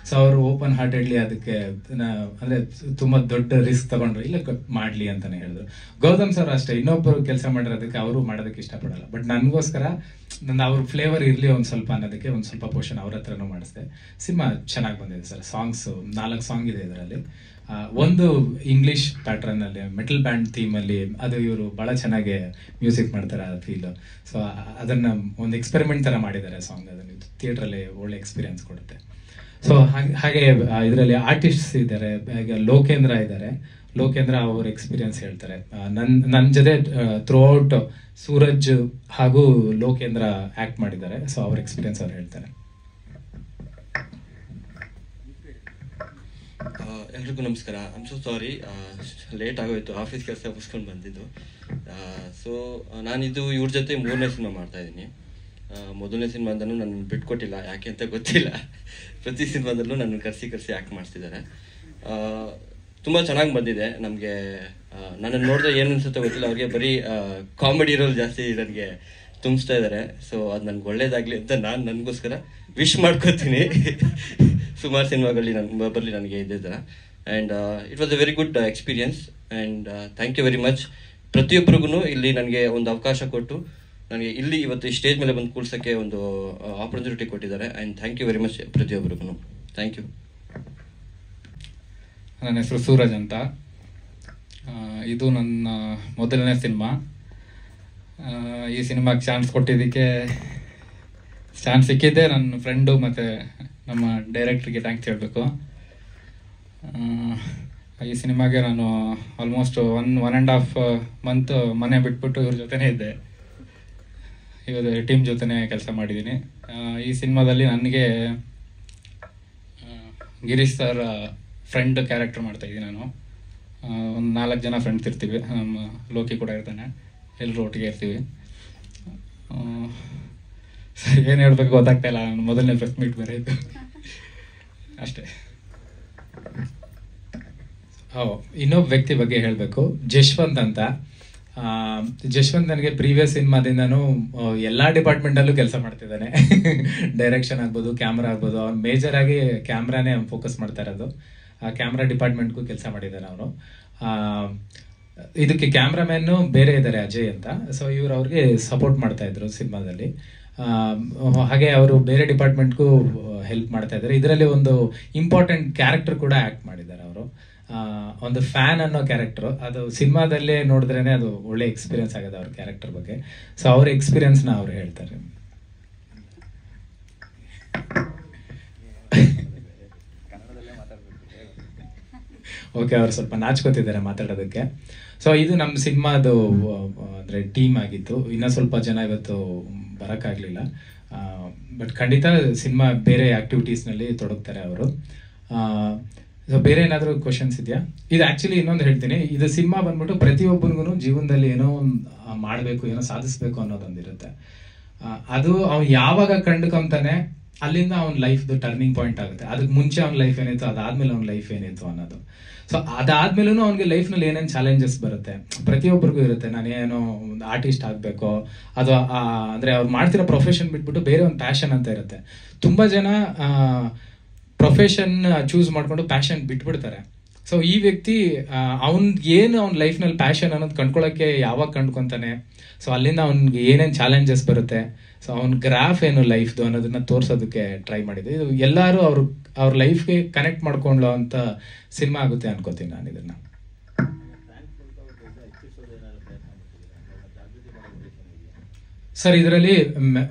ಸೊ ಅವರು ಓಪನ್ ಹಾರ್ಟೆಡ್ಲಿ ಅದಕ್ಕೆ ಅಂದರೆ ತುಂಬ ದೊಡ್ಡ ರಿಸ್ಕ್ ತಗೊಂಡ್ರು, ಇಲ್ಲ ಮಾಡಲಿ ಅಂತಲೇ ಹೇಳಿದ್ರು. ಗೌತಮ್ ಸರ್ ಅಷ್ಟೇ, ಇನ್ನೊಬ್ಬರು ಕೆಲಸ ಮಾಡಿರೋದಕ್ಕೆ ಅವರು ಮಾಡೋದಕ್ಕೆ ಇಷ್ಟಪಡಲ್ಲ. ಬಟ್ ನನಗೋಸ್ಕರ ಅವ್ರ ಫ್ಲೇವರ್ ಇರಲಿ ಒಂದು ಸ್ವಲ್ಪ ಅನ್ನೋದಕ್ಕೆ ಒಂದು ಸ್ವಲ್ಪ ಪೋರ್ಷನ್ ಅವ್ರ ಹತ್ರನೂ ಮಾಡಿಸಿದೆ. ಸಿನಿಮಾ ಚೆನ್ನಾಗಿ ಬಂದಿದೆ ಸರ್. ಸಾಂಗ್ಸು 4 ಸಾಂಗ್ ಇದೆ ಇದರಲ್ಲಿ. ಒಂದು ಇಂಗ್ಲಿಷ್ ಪ್ಯಾಟ್ರನ್ ಅಲ್ಲಿ ಮೆಟಲ್ ಬ್ಯಾಂಡ್ ಥೀಮ್ ಅಲ್ಲಿ, ಅದು ಇವರು ಬಹಳ ಚೆನ್ನಾಗಿ ಮ್ಯೂಸಿಕ್ ಮಾಡ್ತಾರೆ ಆ ಫೀಲ್. ಸೊ ಅದನ್ನ ಒಂದು ಎಕ್ಸ್ಪೆರಿಮೆಂಟ್ ತರ ಮಾಡಿದ್ದಾರೆ ಸಾಂಗ್. ಅದನ್ನ ಥಿಯೇಟ್ರಲ್ಲಿ ಒಳ್ಳೆ ಎಕ್ಸ್ಪೀರಿಯನ್ಸ್ ಕೊಡುತ್ತೆ. ಸೊ ಹಾಗೆ ಇದರಲ್ಲಿ ಆರ್ಟಿಸ್ಟ್ಸ್ ಇದ್ದಾರೆ. ಲೋಕೇಂದ್ರ ಇದ್ದಾರೆ. ಲೋಕೇಂದ್ರ ಅವ್ರ ಎಕ್ಸ್ಪೀರಿಯನ್ಸ್ ಹೇಳ್ತಾರೆ. ನನ್ನ ಜೊತೆ ಥ್ರೂ ಔಟ್ ಸೂರಜ್ ಹಾಗೂ ಲೋಕೇಂದ್ರ ಆಕ್ಟ್ ಮಾಡಿದ್ದಾರೆ. ಸೊ ಅವ್ರ ಎಕ್ಸ್ಪೀರಿಯನ್ಸ್ ಅವ್ರು ಹೇಳ್ತಾರೆ. ಎಲ್ರಿಗೂ ನಮಸ್ಕಾರ. ಐಮ್ ಸೊ ಸಾರಿ, ಲೇಟ್ ಆಗೋಯ್ತು, ಆಫೀಸ್ ಕೆಲಸ ಮುಗಿಸ್ಕೊಂಡು ಬಂದಿದ್ದು. ಸೊ ನಾನಿದು ಇವ್ರ ಜೊತೆ 3ನೇ ಸಿನಿಮಾ ಮಾಡ್ತಾಯಿದ್ದೀನಿ. ಮೊದಲನೇ ಸಿನಿಮಾದಲ್ಲೂ ನನ್ನ ಬಿಟ್ಕೊಟ್ಟಿಲ್ಲ, ಯಾಕೆ ಅಂತ ಗೊತ್ತಿಲ್ಲ. ಪ್ರತಿ ಸಿನಿಮಾದಲ್ಲೂ ನನ್ನ ಕರೆಸಿ ಆ್ಯಕ್ಟ್ ಮಾಡಿಸ್ತಿದ್ದಾರೆ. ತುಂಬ ಚೆನ್ನಾಗಿ ಬಂದಿದೆ. ನಮಗೆ ನನ್ನನ್ನು ನೋಡಿದ್ರೆ ಏನು ಅನ್ಸುತ್ತೆ ಗೊತ್ತಿಲ್ಲ, ಅವ್ರಿಗೆ ಬರೀ ಕಾಮಿಡಿ ರೋಲ್ ಜಾಸ್ತಿ ನನಗೆ ತುಂಬಿಸ್ತಾ ಇದ್ದಾರೆ. ಸೊ ಅದು ನನಗೆ ಒಳ್ಳೇದಾಗಲಿ ಅಂತ ನಾನು ನನಗೋಸ್ಕರ ವಿಶ್ ಮಾಡ್ಕೋತೀನಿ. ಸುಮಾರು ಸಿನಿಮಾಗಳಲ್ಲಿ ಬರಲಿ ನನಗೆ ಇದ್ದಿದ್ದ. And it was a very good experience. And thank you very much ಪ್ರತಿಯೊಬ್ಬರಿಗೂ ಇಲ್ಲಿ ನನಗೆ ಒಂದು ಅವಕಾಶ ಕೊಟ್ಟು ನನಗೆ ಇಲ್ಲಿ ಇವತ್ತು ಈ ಸ್ಟೇಜ್ ಮೇಲೆ ಬಂದು ಕೂರ್ಸೋಕ್ಕೆ ಒಂದು ಆಪರ್ಚುನಿಟಿ ಕೊಟ್ಟಿದ್ದಾರೆ. And thank you very much ಪ್ರತಿಯೊಬ್ಬರಿಗೂ. Thank you. ನನ್ನ ಹೆಸರು ಸೂರಜ್ ಅಂತ. ಇದು ನನ್ನ ಮೊದಲನೇ ಸಿನಿಮಾ. ಈ ಸಿನಿಮಾಗೆ ಚಾನ್ಸ್ ಕೊಟ್ಟಿದ್ದಕ್ಕೆ, ಚಾನ್ಸ್ ಸಿಕ್ಕಿದ್ದೆ ನನ್ನ ಫ್ರೆಂಡು ಮತ್ತು ನಮ್ಮ ಡೈರೆಕ್ಟ್ರಿಗೆ ಥ್ಯಾಂಕ್ಸ್ ಹೇಳಬೇಕು. ಈ ಸಿನಿಮಾಗೆ ನಾನು ಆಲ್ಮೋಸ್ಟ್ 1.5 ಮಂತ್ ಮನೆ ಬಿಟ್ಬಿಟ್ಟು ಇವ್ರ ಜೊತೆನೇ ಇದ್ದೆ. ಇವ್ರ ಟೀಮ್ ಜೊತೆನೇ ಕೆಲಸ ಮಾಡಿದ್ದೀನಿ. ಈ ಸಿನಿಮಾದಲ್ಲಿ ನನಗೆ ಗಿರೀಶ್ ಸರ್ ಫ್ರೆಂಡ್ ಕ್ಯಾರೆಕ್ಟರ್ ಮಾಡ್ತಾಯಿದ್ದೀನಿ ನಾನು. ಒಂದು 4 ಜನ ಫ್ರೆಂಡ್ಸ್ ಇರ್ತೀವಿ. ನಮ್ಮ ಲೋಕಿ ಕೂಡ ಇರ್ತಾನೆ, ಎಲ್ಲರೂ ಒಟ್ಟಿಗೆ ಇರ್ತೀವಿ. ಏನು ಹೇಳ್ಬೇಕು ಗೊತ್ತಾಗ್ತಾ ಇಲ್ಲ, ನಾನು ಮೊದಲನೇ ಪ್ರೆಸ್ ಮೀಟ್ ಬೇರೆ ಇತ್ತು ಅಷ್ಟೇ. ಇನ್ನೊಬ್ಬ ವ್ಯಕ್ತಿ ಬಗ್ಗೆ ಹೇಳಬೇಕು, ಜಶ್ವಂತ್ ಅಂತ. ಜಶ್ವಂತ್ ನನಗೆ ಪ್ರೀವಿಯಸ್ ಸಿನಿಮಾದಿಂದನೂ ಎಲ್ಲ ಡಿಪಾರ್ಟ್ಮೆಂಟಲ್ಲೂ ಕೆಲಸ ಮಾಡ್ತಿದ್ದಾನೆ. ಡೈರೆಕ್ಷನ್ ಆಗ್ಬೋದು, ಕ್ಯಾಮ್ರಾ ಆಗ್ಬೋದು. ಅವ್ನು ಮೇಜರ್ ಆಗಿ ಕ್ಯಾಮ್ರಾನೇ ಫೋಕಸ್ ಮಾಡ್ತಾ ಇರೋದು. ಕ್ಯಾಮ್ರಾ ಡಿಪಾರ್ಟ್ಮೆಂಟ್ಗೂ ಕೆಲಸ ಮಾಡಿದ್ದಾನೆ ಅವನು. ಇದಕ್ಕೆ ಕ್ಯಾಮ್ರಾಮ್ಯಾನು ಬೇರೆ ಇದ್ದಾರೆ, ಅಜಯ್ ಅಂತ. ಸೊ ಇವರು ಅವ್ರಿಗೆ ಸಪೋರ್ಟ್ ಮಾಡ್ತಾ ಇದ್ರು ಸಿನಿಮಾದಲ್ಲಿ. ಹಾಗೆ ಅವರು ಬೇರೆ ಡಿಪಾರ್ಟ್ಮೆಂಟ್ಗೂ ಹೆಲ್ಪ್ ಮಾಡ್ತಾ ಇದ್ದಾರೆ. ಇದರಲ್ಲಿ ಒಂದು ಇಂಪಾರ್ಟೆಂಟ್ ಕ್ಯಾರೆಕ್ಟರ್ ಕೂಡ ಆ್ಯಕ್ಟ್ ಮಾಡಿದ್ದಾರೆ ಅವರು. ಒಂದು ಫ್ಯಾನ್ ಅನ್ನೋ ಕ್ಯಾರೆಕ್ಟರ್, ಅದು ಸಿನಿಮಾದಲ್ಲೇ ನೋಡಿದ್ರೇನೆ ಅದು ಒಳ್ಳೆ ಎಕ್ಸ್ಪೀರಿಯನ್ಸ್ ಆಗಿದೆ ಅವ್ರ ಕ್ಯಾರೆಕ್ಟರ್ ಬಗ್ಗೆ. ಸೊ ಅವ್ರ ಎಕ್ಸ್ಪೀರಿಯನ್ಸ್ನ ಅವ್ರು ಹೇಳ್ತಾರೆ. ಓಕೆ, ಅವ್ರು ಸ್ವಲ್ಪ ನಾಚ್ಕೋತಿದ್ದಾರೆ ಮಾತಾಡೋದಕ್ಕೆ. ಸೊ ಇದು ನಮ್ಮ ಸಿನಿಮಾದು ಅಂದರೆ ಟೀಮ್ ಆಗಿತ್ತು. ಇನ್ನೂ ಸ್ವಲ್ಪ ಜನ ಇವತ್ತು ಬರೋಕ್ಕಾಗಲಿಲ್ಲ. ಬಟ್ ಖಂಡಿತ ಸಿನಿಮಾ ಬೇರೆ ಆ್ಯಕ್ಟಿವಿಟೀಸ್ನಲ್ಲಿ ತೊಡಗ್ತಾರೆ ಅವರು. ಸೊ ಬೇರೆ ಏನಾದರೂ ಕ್ವಶನ್ಸ್ ಇದೆಯಾ? ಇದು ಆ್ಯಕ್ಚುಲಿ ಇನ್ನೊಂದು ಹೇಳ್ತೀನಿ, ಇದು ಸಿನಿಮಾ ಬಂದ್ಬಿಟ್ಟು ಪ್ರತಿಯೊಬ್ಬನಿಗೂ ಜೀವನದಲ್ಲಿ ಏನೋ ಒಂದು ಮಾಡಬೇಕು, ಏನೋ ಸಾಧಿಸ್ಬೇಕು ಅನ್ನೋದೊಂದಿರುತ್ತೆ. ಅದು ಅವ್ನು ಯಾವಾಗ ಕಂಡುಕೊಂತಾನೆ ಅಲ್ಲಿಂದ ಅವ್ನ ಲೈಫ್ದು ಟರ್ನಿಂಗ್ ಪಾಯಿಂಟ್ ಆಗುತ್ತೆ. ಅದಕ್ಕೆ ಮುಂಚೆ ಅವ್ನ ಲೈಫ್ ಏನಿತ್ತು, ಅದಾದ್ಮೇಲೆ ಅವ್ನ ಲೈಫ್ ಏನಿತ್ತು ಅನ್ನೋದು. ಸೊ ಅದಾದ್ಮೇಲೂ ಅವ್ನಿಗೆ ಲೈಫ್ನಲ್ಲಿ ಏನೇನು ಚಾಲೆಂಜಸ್ ಬರುತ್ತೆ, ಪ್ರತಿಯೊಬ್ಬರಿಗೂ ಇರುತ್ತೆ. ನಾನೇನೋ ಒಂದು ಆರ್ಟಿಸ್ಟ್ ಆಗಬೇಕು, ಅಥವಾ ಅಂದರೆ ಅವ್ರು ಮಾಡ್ತಿರೋ ಪ್ರೊಫೆಷನ್ ಬಿಟ್ಬಿಟ್ಟು ಬೇರೆ ಒಂದು ಪ್ಯಾಷನ್ ಅಂತ ಇರುತ್ತೆ. ತುಂಬ ಜನ ಪ್ರೊಫೆಷನ್ ಚೂಸ್ ಮಾಡ್ಕೊಂಡು ಪ್ಯಾಷನ್ ಬಿಟ್ಬಿಡ್ತಾರೆ. ಸೊ ಈ ವ್ಯಕ್ತಿ ಏನು ಅವ್ನ ಲೈಫ್ನಲ್ಲಿ ಪ್ಯಾಷನ್ ಅನ್ನೋದು ಕಂಡ್ಕೊಳ್ಳೋಕ್ಕೆ ಯಾವಾಗ ಕಂಡ್ಕೊತಾನೆ, ಸೊ ಅಲ್ಲಿಂದ ಅವ್ನಿಗೆ ಏನೇನು ಚಾಲೆಂಜಸ್ ಬರುತ್ತೆ, ಸೊ ಅವ್ನ ಗ್ರಾಫ್ ಏನು ಲೈಫ್ದು ಅನ್ನೋದನ್ನ ತೋರಿಸೋದಕ್ಕೆ ಟ್ರೈ ಮಾಡಿದೆ. ಇದು ಎಲ್ಲರೂ ಅವ್ರ ಲೈಫ್ಗೆ ಕನೆಕ್ಟ್ ಮಾಡ್ಕೊಳ್ಳೋ ಅಂತ ಸಿನಿಮಾ ಆಗುತ್ತೆ ಅನ್ಕೋತೀನಿ ನಾನು ಇದನ್ನ. ಸರ್, ಇದರಲ್ಲಿ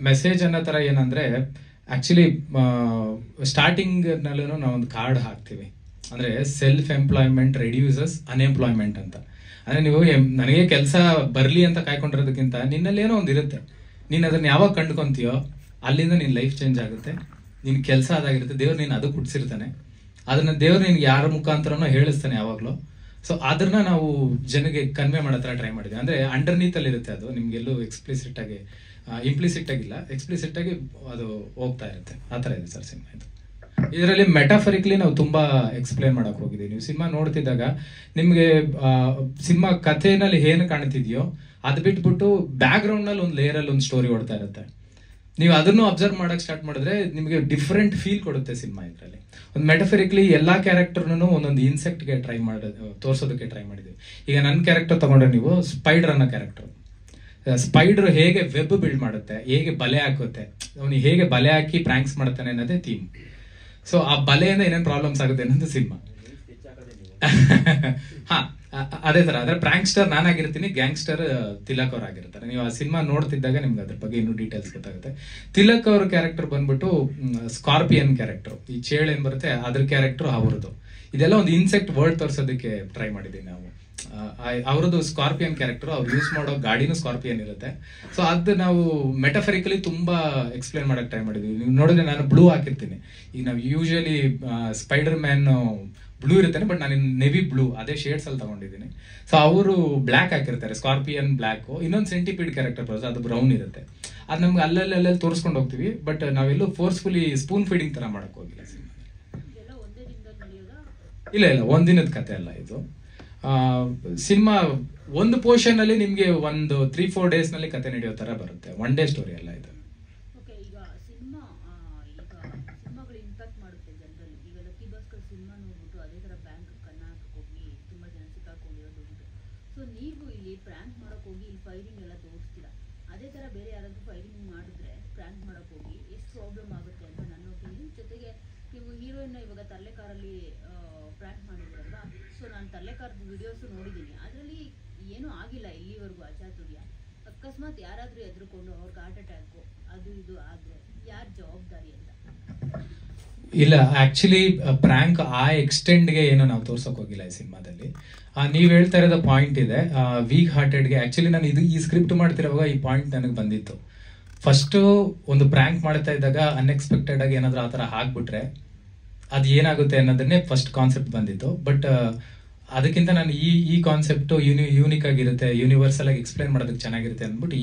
ಮೆಸೇಜ್ ಅನ್ನೋ ಥರ ಏನಂದ್ರೆ, ಆಕ್ಚುಲಿ ಸ್ಟಾರ್ಟಿಂಗ್ ನಲ್ಲೂ ನಾವೊಂದು ಕಾರ್ಡ್ ಹಾಕ್ತೀವಿ, ಅಂದ್ರೆ ಸೆಲ್ಫ್ ಎಂಪ್ಲಾಯ್ಮೆಂಟ್ ರೆಡ್ಯೂಸಸ್ ಅನ್ಎಂಪ್ಲಾಯ್ಮೆಂಟ್ ಅಂತ. ಅಂದ್ರೆ ನೀವು ನನಗೆ ಕೆಲಸ ಬರಲಿ ಅಂತ ಕಾಯ್ಕೊಂಡಿರೋದಕ್ಕಿಂತ ನಿನ್ನಲ್ಲಿ ಏನೋ ಒಂದು ಇರುತ್ತೆ, ನೀನು ಅದನ್ನ ಯಾವಾಗ ಕಂಡುಕೊಂತೀಯೋ ಅಲ್ಲಿಂದ ನಿನ್ನ ಲೈಫ್ ಚೇಂಜ್ ಆಗುತ್ತೆ. ನಿನ್ ಕೆಲಸ ಅದಾಗಿರುತ್ತೆ, ದೇವ್ರು ನೀನು ಅದಕ್ಕೆ ಹುಟ್ಟಿಸಿರ್ತಾನೆ, ಅದನ್ನ ದೇವ್ರು ನಿನ್ಗೆ ಯಾರ ಮುಖಾಂತರನೋ ಹೇಳಿಸ್ತಾನೆ ಯಾವಾಗಲೂ. ಸೊ ಅದನ್ನ ನಾವು ಜನಗೆ ಕನ್ವೆ ಮಾಡೋ ಥರ ಟ್ರೈ ಮಾಡಿದ್ವಿ. ಅಂದ್ರೆ ಅಂಡರ್ನೀತ್ ಅಲ್ಲಿ ಇರುತ್ತೆ, ಅದು ನಿಮ್ಗೆಲ್ಲೂ ಎಕ್ಸ್ಪ್ಲಿಸಿಟ್ ಆಗಿ ಇಂಪ್ಲಿಸಿಟ್ ಆಗಿಲ್ಲ, ಎಕ್ಸ್ಪ್ಲಿಸಿಟ್ ಆಗಿ ಅದು ಹೋಗ್ತಾ ಇರುತ್ತೆ. ಆ ಥರ ಇದೆ ಸರ್ ಸಿನಿಮಾ ಇದು. ಇದರಲ್ಲಿ ಮೆಟಾಫರಿಕ್ಲಿ ನಾವು ತುಂಬಾ ಎಕ್ಸ್ಪ್ಲೇನ್ ಮಾಡಕ್ ಹೋಗಿದ್ದೀವಿ. ನೀವು ಸಿನಿಮಾ ನೋಡ್ತಿದ್ದಾಗ ನಿಮ್ಗೆ ಸಿನಿಮಾ ಕಥೆನಲ್ಲಿ ಏನು ಕಾಣ್ತಿದ್ಯೋ ಅದು ಬಿಟ್ಬಿಟ್ಟು ಬ್ಯಾಕ್ ಗ್ರೌಂಡ್ ನಲ್ಲಿ ಒಂದು ಲೇಯರ್ ಅಲ್ಲಿ ಒಂದು ಸ್ಟೋರಿ ಓಡ್ತಾ ಇರುತ್ತೆ. ನೀವು ಅದನ್ನು ಅಬ್ಸರ್ವ್ ಮಾಡಕ್ ಸ್ಟಾರ್ಟ್ ಮಾಡಿದ್ರೆ ನಿಮಗೆ ಡಿಫ್ರೆಂಟ್ ಫೀಲ್ ಕೊಡುತ್ತೆ ಸಿನಿಮಾ. ಇದರಲ್ಲಿ ಒಂದು ಮೆಟಾಫರಿಕ್ಲಿ ಎಲ್ಲಾ ಕ್ಯಾರೆಕ್ಟರ್ನು ಒಂದೊಂದು ಇನ್ಸೆಕ್ಟ್ಗೆ ತೋರ್ಸೋದಕ್ಕೆ ಟ್ರೈ ಮಾಡಿದ್ವಿ. ಈಗ ನನ್ನ ಕ್ಯಾರೆಕ್ಟರ್ ತಗೊಂಡ್ರೆ ನೀವು ಸ್ಪೈಡರ್ ಅನ್ನೋ ಕ್ಯಾರೆಕ್ಟರ್, ಸ್ಪೈಡರ್ ಹೇಗೆ ವೆಬ್ ಬಿಲ್ಡ್ ಮಾಡುತ್ತೆ, ಹೇಗೆ ಬಲೆ ಹಾಕುತ್ತೆ, ಅವನಿಗೆ ಹೇಗೆ ಬಲೆ ಹಾಕಿ ಪ್ರ್ಯಾಂಕ್ಸ್ ಮಾಡ್ತಾನೆ ಅನ್ನೋದೇ ಥೀಮ್. ಸೊ ಆ ಬಲೆಯಿಂದ ಏನೇನು ಪ್ರಾಬ್ಲಮ್ಸ್ ಆಗುತ್ತೆ ಅನ್ನೋದು ಸಿನಿಮಾ. ಹಾ, ಅದೇ ತರ. ಅಂದ್ರೆ ಪ್ರಾಂಕ್ಸ್ಟರ್ ನಾನಾಗಿರ್ತೀನಿ, ಗ್ಯಾಂಗ್ಸ್ಟರ್ ತಿಲಕ್ ಅವ್ರು ಆಗಿರ್ತಾರೆ. ನೀವು ಆ ಸಿನಿಮಾ ನೋಡ್ತಿದ್ದಾಗ ನಿಮ್ಗೆ ಅದ್ರ ಬಗ್ಗೆ ಇನ್ನೂ ಡೀಟೇಲ್ಸ್ ಗೊತ್ತಾಗುತ್ತೆ. ತಿಲಕ್ ಅವ್ರ ಕ್ಯಾರೆಕ್ಟರ್ ಬಂದ್ಬಿಟ್ಟು ಸ್ಕಾರ್ಪಿಯನ್ ಕ್ಯಾರೆಕ್ಟರ್, ಈ ಚೇಳು ಏನ್ ಬರುತ್ತೆ ಅದ್ರ ಕ್ಯಾರೆಕ್ಟರ್ ಅವ್ರದ್ದು. ಇದೆಲ್ಲ ಒಂದು ಇನ್ಸೆಕ್ಟ್ ವರ್ಡ್ ತೋರ್ಸೋದಕ್ಕೆ ಟ್ರೈ ಮಾಡಿದೀವಿ ನಾವು. ಅವ್ರದ್ದು ಸ್ಕಾರ್ಪಿಯನ್ ಕ್ಯಾರೆಕ್ಟರ್, ಅವ್ರು ಯೂಸ್ ಮಾಡೋ ಗಾಡಿನೂ ಸ್ಕಾರ್ಪಿಯನ್ ಇರುತ್ತೆ. ಸೊ ಅದು ನಾವು ಮೆಟಾಫರಿಕಲಿ ತುಂಬಾ ಎಕ್ಸ್ಪ್ಲೇನ್ ಮಾಡಕ್ ಟ್ರೈ ಮಾಡಿದ್ವಿ. ನೀವು ನೋಡಿದ್ರೆ ನಾನು ಬ್ಲೂ ಹಾಕಿರ್ತೀನಿ. ಈಗ ನಾವು ಯೂಶಲಿ ಸ್ಪೈಡರ್ ಮ್ಯಾನ್ ಬ್ಲೂ ಇರುತ್ತೆ, ಬಟ್ ನಾನು ನೆವಿ ಬ್ಲೂ ಅದೇ ಶೇಡ್ಸ್ ಅಲ್ಲಿ ತಗೊಂಡಿದ್ದೀನಿ. ಸೊ ಅವರು ಬ್ಲ್ಯಾಕ್ ಹಾಕಿರ್ತಾರೆ, ಸ್ಕಾರ್ಪಿಯನ್ ಬ್ಲ್ಯಾಕ್. ಇನ್ನೊಂದು ಸೆಂಟಿಪೀಡ್ ಕ್ಯಾರೆಕ್ಟರ್ ಬರುತ್ತೆ, ಅದು ಬ್ರೌನ್ ಇರುತ್ತೆ. ಅದು ನಮ್ಗೆ ಅಲ್ಲಲ್ಲಿ ತೋರಿಸ್ಕೊಂಡು ಹೋಗ್ತೀವಿ, ಬಟ್ ನಾವೆಲ್ಲೂ ಫೋರ್ಸ್ಫುಲಿ ಸ್ಪೂನ್ ಫೀಡಿಂಗ್ ತರ ಮಾಡಕ್ ಹೋಗಿಲ್ಲ ಸಿನಿಮಾ. ಇಲ್ಲ ಒಂದಿನದ ಕತೆ ಅಲ್ಲ ಇದು. ಸಿನಿಮಾ ಒಂದು ಪೋರ್ಷನ್ ಅಲ್ಲಿ ನಿಮ್ಗೆ ಒಂದು 3-4 days ನಲ್ಲಿ ಕತೆ ನಡೆಯೋ ತರ ಬರುತ್ತೆ. ಒನ್ ಡೇ ಸ್ಟೋರಿ ಅಲ್ಲ ಇದು. ಈಗ ಸಿನಿಮಾಗಳು ಇಂಪ್ಯಾಕ್ಟ್ ಮಾಡುತ್ತೆ ಜನರಲ್ಲಿ. ಈಗ ಲಕ್ಕಿ ಭಾಸ್ಕರ್ ಸಿನಿಮಾ ನೋಡ್ಬಿಟ್ಟು ಅದೇ ತರ ಬ್ಯಾಂಕ್ ಕನ್ನ ಹೋಗಿ ತುಂಬಾ ಜನ ಸಿಕ್ಕಾಕೊಂಡಿರೋದು ಉಂಟು. ಸೊ ನೀವು ಇಲ್ಲಿ ಪ್ರ್ಯಾಂಕ್ ಮಾಡಕ್ ಹೋಗಿ ಇಲ್ಲಿ ಫೈರಿಂಗ್ ಎಲ್ಲ ತೋರಿಸ್ತೀರಾ, ಅದೇ ತರ ಬೇರೆ ಯಾರಾದ್ರೂ ಫೈರಿಂಗ್ ಮಾಡಿದ್ರೆ ಪ್ರ್ಯಾಂಕ್ ಮಾಡಕ್ ಹೋಗಿ ಎಷ್ಟು ಪ್ರಾಬ್ಲಮ್ ಆಗುತ್ತೆ ಅಂತ ನನ್ನ ಒಪಿನಿಯನ್. ಜೊತೆಗೆ ನೀವು ಹೀರೋಯಿನ್ ಇವಾಗ ತರ್ಲೆಕಾರಲ್ಲಿ ಪ್ರ್ಯಾಂಕ್ ಮಾಡಿದ್ರಲ್ವಾ, ಸೊ ನಾನು ತರ್ಲೆಕಾರದ ವಿಡಿಯೋಸ್ ನೋಡಿದ್ದೀನಿ, ಅದರಲ್ಲಿ ಏನೂ ಆಗಿಲ್ಲ ಇಲ್ಲಿವರೆಗೂ ಅಚಾತುರ್ಯ. ಅಕಸ್ಮಾತ್ ಯಾರಾದ್ರೂ ಎದ್ರುಕೊಂಡು ಅವ್ರಿಗೆ ಹಾರ್ಟ್ ಅಟ್ಯಾಕು ಅದು ಇದು ಆದ್ರೆ ಯಾರು ಜವಾಬ್ದಾರಿ ಅಂತ? ಇಲ್ಲ, ಆಕ್ಚುಲಿ ಪ್ರ್ಯಾಂಕ್ ಆ ಎಕ್ಸ್ಟೆಂಡ್ಗೆ ಏನೋ ನಾವು ತೋರ್ಸಕ್ ಹೋಗಿಲ್ಲ ಈ ಸಿನಿಮಾದಲ್ಲಿ. ನೀವ್ ಹೇಳ್ತಾ ಇರೋದ ಪಾಯಿಂಟ್ ಇದೆ, ವೀಕ್ ಹಾರ್ಟೆಡ್ಗೆ. ಆಕ್ಚುಲಿ ನಾನು ಈ ಸ್ಕ್ರಿಪ್ಟ್ ಮಾಡ್ತಿರುವಾಗ ಈ ಪಾಯಿಂಟ್ ನನಗೆ ಬಂದಿತ್ತು. ಫಸ್ಟ್ ಒಂದು ಪ್ರ್ಯಾಂಕ್ ಮಾಡ್ತಾ ಇದ್ದಾಗ ಅನ್ಎಕ್ಸ್ಪೆಕ್ಟೆಡ್ ಆಗಿ ಏನಾದ್ರೂ ಆ ಥರ ಆಗ್ಬಿಟ್ರೆ ಅದು ಏನಾಗುತ್ತೆ ಅನ್ನೋದನ್ನೇ ಫಸ್ಟ್ ಕಾನ್ಸೆಪ್ಟ್ ಬಂದಿತ್ತು. ಬಟ್ ಅದಕ್ಕಿಂತ ನಾನು ಈ ಕಾನ್ಸೆಪ್ಟ್ ಯೂನಿಕ್ ಆಗಿರುತ್ತೆ, ಯೂನಿವರ್ಸಲ್ ಆಗಿ ಎಕ್ಸ್ಪ್ಲೈನ್ ಮಾಡೋದಕ್ಕೆ ಚೆನ್ನಾಗಿರುತ್ತೆ ಅಂದ್ಬಿಟ್ಟು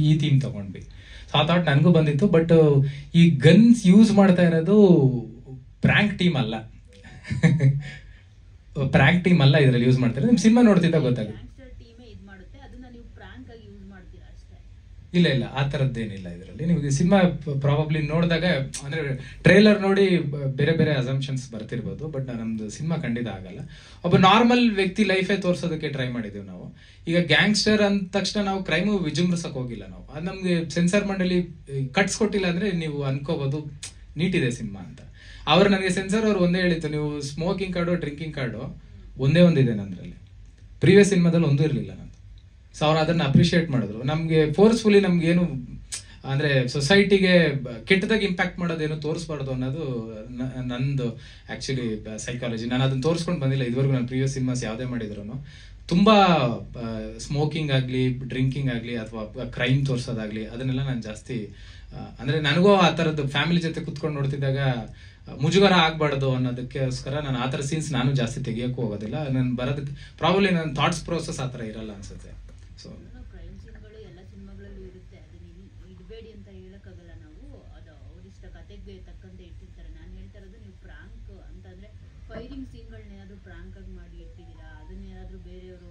ಈ ಥೀಮ್ ತಗೊಂಡ್ವಿ. ಸೊ ಆ ಥಾಟ್ ನನಗೂ ಬಂದಿತ್ತು. ಬಟ್ ಈ ಗನ್ಸ್ ಯೂಸ್ ಮಾಡ್ತಾ ಇರೋದು ಪ್ರ್ಯಾಂಕ್ ಟೀಮ್ ಅಲ್ಲ, ಪ್ರ್ಯಾಂಕ್ ಟೀಮ್ ಅಲ್ಲ ಇದರಲ್ಲಿ ಯೂಸ್ ಮಾಡ್ತಾರೆ. ನಿಮ್ ಸಿನಿಮಾ ನೋಡ್ತಿದ್ದಾಗ ಗೊತ್ತಾಗುತ್ತೆ. ಇಲ್ಲ ಆ ಥರದ್ದೇನಿಲ್ಲ ಇದರಲ್ಲಿ. ನಿಮಗೆ ಸಿನಿಮಾ ಪ್ರಾಬಬ್ಲಿ ನೋಡಿದಾಗ ಅಂದ್ರೆ ಟ್ರೇಲರ್ ನೋಡಿ ಬೇರೆ ಬೇರೆ ಅಸಂಪ್ಷನ್ಸ್ ಬರ್ತಿರ್ಬೋದು, ಬಟ್ ನಮ್ದು ಸಿನಿಮಾ ಖಂಡಿತ ಆಗಲ್ಲ. ಒಬ್ಬ ನಾರ್ಮಲ್ ವ್ಯಕ್ತಿ ಲೈಫೇ ತೋರ್ಸೋದಕ್ಕೆ ಟ್ರೈ ಮಾಡಿದೀವಿ ನಾವು. ಈಗ ಗ್ಯಾಂಗ್ಸ್ಟರ್ ಅಂದ ತಕ್ಷಣ ನಾವು ಕ್ರೈಮು ವಿಜೃಂಭಿಸಕ್ ಹೋಗಿಲ್ಲ ನಾವು. ಅದು ನಮ್ಗೆ ಸೆನ್ಸಾರ್ ಮಂಡಳಿ ಕಟ್ಸ್ಕೊಟ್ಟಿಲ್ಲ ಅಂದ್ರೆ ನೀವು ಅನ್ಕೋಬಹುದು ನೀಟ್ ಇದೆ ಸಿನಿಮಾ ಅಂತ. ಅವ್ರು ನನಗೆ ಸೆನ್ಸಾರ್ ಅವ್ರು ಒಂದೇ ಹೇಳಿತ್ತು, ನೀವು ಸ್ಮೋಕಿಂಗ್ ಕಾರ್ಡು ಡ್ರಿಂಕಿಂಗ್ ಕಾರ್ಡು ಒಂದೇ ಒಂದಿದೆ ನಂದ್ರಲ್ಲಿ, ಪ್ರೀವಿಯಸ್ ಸಿನಿಮಾದಲ್ಲಿ ಒಂದೂ ಇರಲಿಲ್ಲ ನಂದು. ಸೊ ಅವ್ರು ಅದನ್ನ ಅಪ್ರಿಷಿಯೇಟ್ ಮಾಡಿದ್ರು. ನಮ್ಗೆ ಫೋರ್ಸ್ಫುಲಿ ನಮ್ಗೇನು ಅಂದ್ರೆ ಸೊಸೈಟಿಗೆ ಕೆಟ್ಟದಾಗಿ ಇಂಪ್ಯಾಕ್ಟ್ ಮಾಡೋದೇನು ತೋರಿಸ್ಬಾರ್ದು ಅನ್ನೋದು ನಂದು ಆಕ್ಚುಲಿ ಸೈಕಾಲಜಿ. ನಾನು ಅದನ್ನ ತೋರಿಸ್ಕೊಂಡು ಬಂದಿಲ್ಲ ಇದುವರೆಗೂ. ನಾನು ಪ್ರೀವಿಯಸ್ ಸಿನಿಮಾಸ್ ಯಾವುದೇ ಮಾಡಿದ್ರು ತುಂಬಾ ಸ್ಮೋಕಿಂಗ್ ಆಗ್ಲಿ ಡ್ರಿಂಕಿಂಗ್ ಆಗ್ಲಿ ಅಥವಾ ಕ್ರೈಮ್ ತೋರ್ಸೋದಾಗ್ಲಿ ಅದನ್ನೆಲ್ಲ ನಾನು ಜಾಸ್ತಿ ಅಂದ್ರೆ ನನಗೂ ಆ ಥರದ್ದು ಫ್ಯಾಮಿಲಿ ಜೊತೆ ಕುತ್ಕೊಂಡು ನೋಡ್ತಿದ್ದಾಗ ಮುಜುಗರ ಆಗ್ಬಾರ್ದು ಅನ್ನೋದಕ್ಕೋಸ್ಕರ ನಾನು ಆ ಥರ ಸೀನ್ಸ್ ನಾನು ಜಾಸ್ತಿ ತೆಗಿಯೋಕ್ಕೂ ಹೋಗೋದಿಲ್ಲ. ನಾನು ಬರೋದಕ್ಕೆ ಪ್ರಾಬಬ್ಲಿ ನನ್ನ ಥಾಟ್ಸ್ ಪ್ರೋಸೆಸ್ ಆ ಥರ ಇರಲ್ಲ ಅನ್ಸುತ್ತೆ. ಸೊ ಕ್ರೈಮ್ ಸೀನ್ಗಳೇ ಮೂಡ್ಗೆ ತಕ್ಕಂತೆ ಇಟ್ಟಿರ್ತಾರೆ. ನಾನು ಹೇಳ್ತಾ ಇರೋದು ನೀವು ಪ್ರಾಂಕ್ ಅಂತಂದ್ರೆ ಫೈರಿಂಗ್ ಸೀನ್ಗಳನ್ನ ಏನಾದ್ರು ಪ್ರಾಂಕ್ ಆಗಿ ಮಾಡಿ ಇಟ್ಟಿದ್ದೀರಾ, ಅದನ್ನೇನಾದ್ರೂ ಬೇರೆಯವರು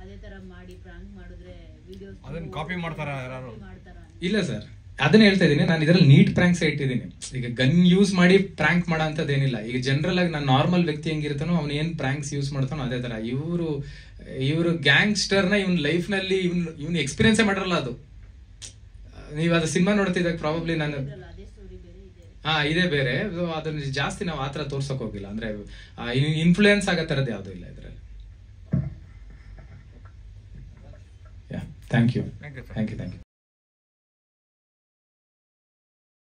ಅದೇ ತರ ಮಾಡಿ ಪ್ರಾಂಕ್ ಮಾಡಿದ್ರೆ ವಿಡಿಯೋಸ್ ಅದನ್ನ ಕಾಪಿ ಮಾಡ್ತಾರಾ ಯಾರು? ಮಾಡ್ತಾರಾ? ಇಲ್ಲ ಸರ್, ಅದನ್ನ ಹೇಳ್ತಾ ಇದ್ದೀನಿ ನಾನು. ಇದರಲ್ಲಿ ನೀಟ್ ಪ್ರಾಂಕ್ಸ್ ಇಟ್ಟಿದ್ದೀನಿ. ಈಗ ಗನ್ ಯೂಸ್ ಮಾಡಿ ಪ್ರಾಂಕ್ ಮಾಡೋ ಅಂತದೇನಿಲ್ಲ. ಈಗ ಜನರಲ್ ಆಗಿ ನಾನು ನಾರ್ಮಲ್ ವ್ಯಕ್ತಿ ಹೆಂಗಿರ್ತಾನೋ ಅವ್ನು ಏನ್ ಪ್ರಾಂಕ್ಸ್ ಯೂಸ್ ಮಾಡ್ತಾನೋ ಅದೇ ತರ. ಇವರು ಗ್ಯಾಂಗ್ಸ್ಟರ್ನ ಇವನ್ ಲೈಫ್ ನಲ್ಲಿ ಇವ್ನು ಎಕ್ಸ್ಪೀರಿಯನ್ಸೇ ಮಾಡಿರಲ್ಲ. ಅದು ನೀವು ಅದು ಸಿನಿಮಾ ನೋಡ್ತಿದ್ದಾಗ ಪ್ರಾಬಬ್ಲಿ ನಾನು ಅದೇ ಸ್ಟೋರಿ ಬೇರೆ ಇದೆ. ಇದೇ ಬೇರೆ. ಅದನ್ನ ಜಾಸ್ತಿ ನಾವು ಆತರ ತೋರ್ಸಕ್ ಹೋಗಿಲ್ಲ. ಅಂದ್ರೆ ಇನ್ಫ್ಲೂಯೆನ್ಸ್ ಆಗೋ ತರದ್ ಯಾವ್ದು ಇಲ್ಲ ಇದ್ರಲ್ಲಿ. Thank you.